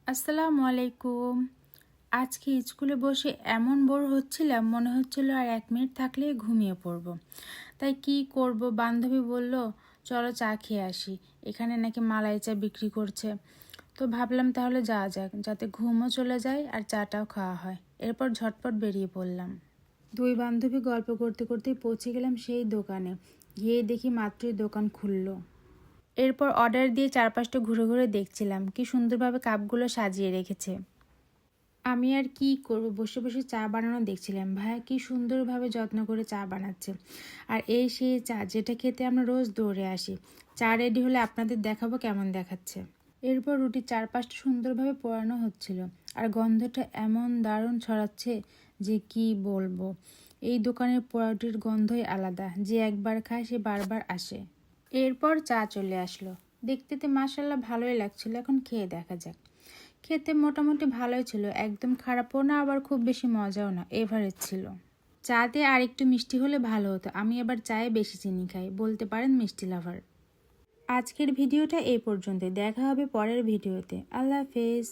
আসসালামু আলাইকুম। আজকে স্কুলে বসে এমন বোর হচ্ছিলাম, মনে হচ্ছিল আর 1 মিনিট থাকলেই ঘুমিয়ে পড়ব। তাই কি করব, বান্ধবী বলল চলো চা খেয়ে আসি, এখানে নাকি মালাই চা বিক্রি করছে। তো ভাবলাম তাহলে যাওয়া যাক, যাতে ঘুমও চলে যায় আর চাটাও খাওয়া হয়। এরপর ঝটপট বেরিয়ে পড়লাম। দুই বান্ধবী গল্প করতে করতেই পৌঁছে গেলাম সেই দোকানে। গিয়ে দেখি মাত্রই দোকান খুললো। এরপর অর্ডার দিয়ে চারপাশটা ঘুরে ঘুরে দেখছিলাম কি সুন্দরভাবে কাপগুলো সাজিয়ে রেখেছে। আমি আর কি করব, বসে বসে চা বানানো দেখছিলাম। ভাইয়া কি সুন্দরভাবে যত্ন করে চা বানাচ্ছে। আর এই সেই চা যেটা খেতে আমরা রোজ দৌড়ে আসি। চা রেডি হলে আপনাদের দেখাবো কেমন দেখাচ্ছে। এরপর রুটির চারপাশটা সুন্দরভাবে পোড়ানো হচ্ছিল আর গন্ধটা এমন দারুণ ছড়াচ্ছে যে কি বলবো। এই দোকানের পোড়া রুটির গন্ধই আলাদা, যে একবার খায় সে বারবার আসে। এরপর চা চলে আসলো। দেখতে তো মাশাআল্লাহ ভালোই লাগছিল, এখন খেয়ে দেখা যাক। খেতে মোটামুটি ভালোই ছিল, একদম খারাপও না আবার খুব বেশি মজাও না, এভারেজ ছিল। চাতে আর একটু মিষ্টি হলে ভালো হতো, আমি আবার চায়ে বেশি চিনি খাই, বলতে পারেন মিষ্টি লাভার। আজকের ভিডিওটা এই পর্যন্তই, দেখা হবে পরের ভিডিওতে। আল্লাহ হাফেজ।